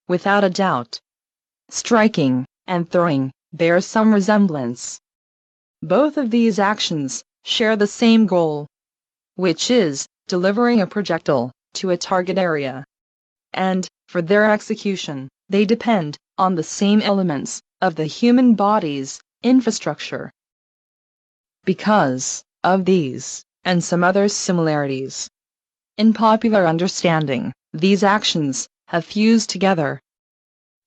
without a doubt. Striking and throwing bear some resemblance. Both of these actions share the same goal, which is delivering a projectile to a target area. And, for their execution, they depend on the same elements of the human body's infrastructure. Because of these, and some other similarities, in popular understanding, these actions have fused together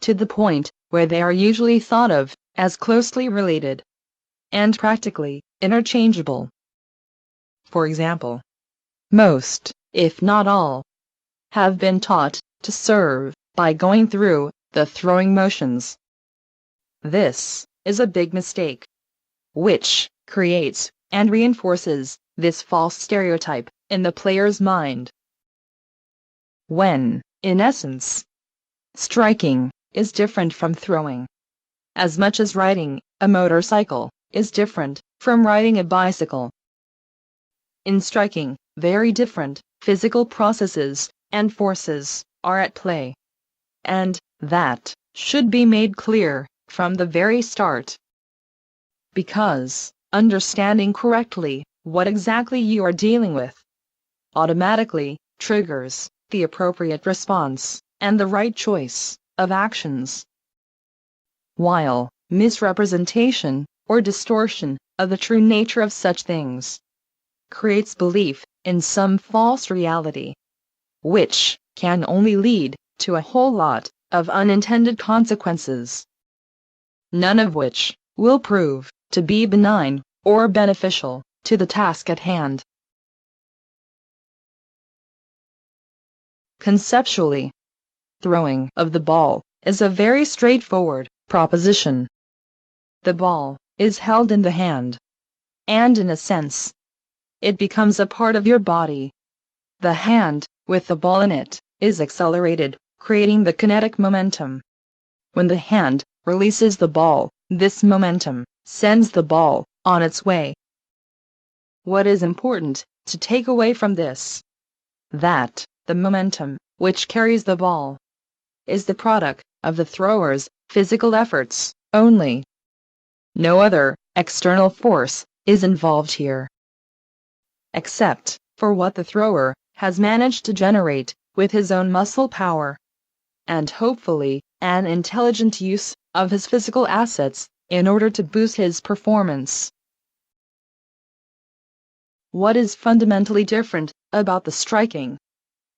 to the point where they are usually thought of as closely related and practically interchangeable. For example, most, if not all, have been taught to serve by going through the throwing motions. This is a big mistake, which creates and reinforces this false stereotype in the player's mind. When, in essence, striking is different from throwing, as much as riding a motorcycle is different from riding a bicycle. In striking, very different physical processes and forces are at play, and that should be made clear from the very start. Because understanding correctly what exactly you are dealing with automatically triggers the appropriate response and the right choice of actions. While misrepresentation or distortion of the true nature of such things creates belief in some false reality, which can only lead to a whole lot of unintended consequences, none of which will prove to be benign or beneficial to the task at hand. Conceptually, throwing of the ball is a very straightforward proposition. The ball is held in the hand, and in a sense, it becomes a part of your body. The hand, with the ball in it, is accelerated, creating the kinetic momentum. When the hand releases the ball, this momentum sends the ball on its way. What is important to take away from this? That the momentum, which carries the ball, is the product of the thrower's physical efforts only. No other external force is involved here, except for what the thrower has managed to generate with his own muscle power, and hopefully an intelligent use of his physical assets in order to boost his performance. What is fundamentally different about the striking,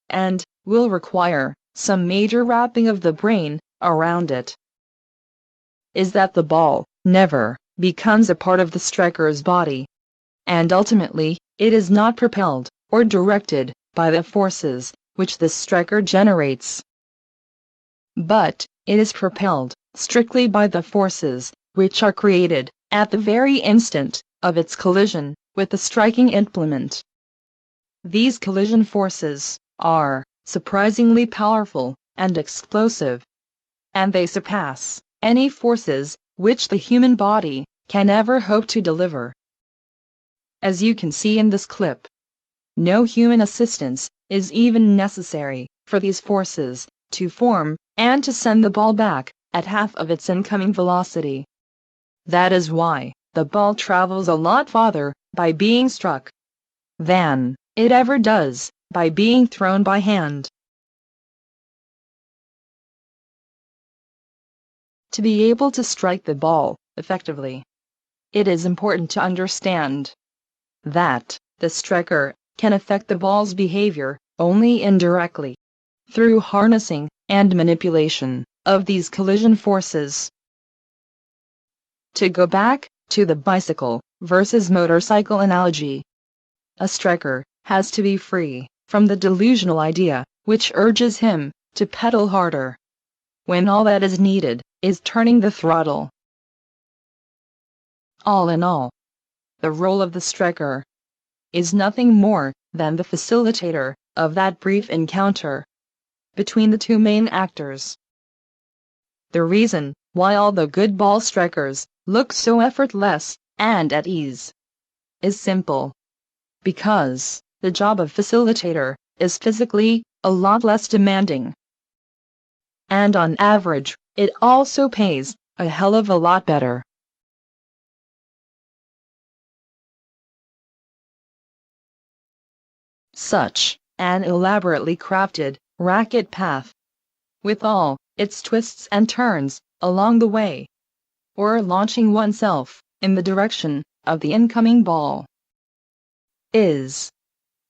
and will require some major wrapping of the brain around it, is that the ball never becomes a part of the striker's body, and ultimately it is not propelled or directed by the forces which the striker generates, but it is propelled strictly by the forces which are created at the very instant of its collision with the striking implement. These collision forces are surprisingly powerful and explosive, and they surpass any forces which the human body can ever hope to deliver. As you can see in this clip, no human assistance is even necessary for these forces to form and to send the ball back at half of its incoming velocity. That is why the ball travels a lot farther by being struck than it ever does by being thrown by hand. To be able to strike the ball effectively, it is important to understand that the striker can affect the ball's behavior only indirectly, through harnessing and manipulation of these collision forces. To go back to the bicycle versus motorcycle analogy, a striker has to be free from the delusional idea which urges him to pedal harder, when all that is needed is turning the throttle. All in all, the role of the striker is nothing more than the facilitator of that brief encounter between the two main actors. The reason why all the good ball strikers look so effortless and at ease is simple. Because the job of facilitator is physically a lot less demanding, and on average, it also pays a hell of a lot better. Such an elaborately crafted racket path, with all its twists and turns along the way, or launching oneself in the direction of the incoming ball, is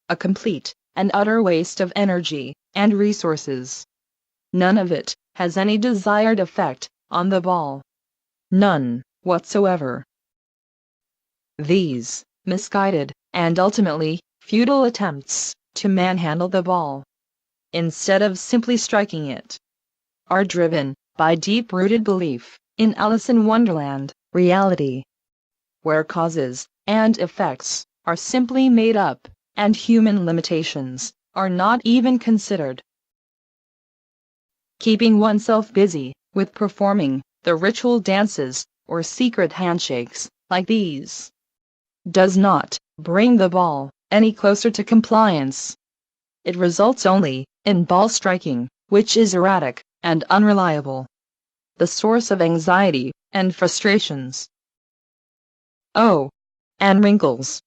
a complete and utter waste of energy and resources. None of it has any desired effect on the ball. None whatsoever. These misguided and ultimately futile attempts to manhandle the ball, instead of simply striking it, are driven by deep-rooted belief in Alice in Wonderland reality, where causes and effects are simply made up and human limitations are not even considered. Keeping oneself busy with performing the ritual dances or secret handshakes like these does not bring the ball any closer to compliance. It results only in ball striking, which is erratic and unreliable, the source of anxiety and frustrations. Oh, and wrinkles.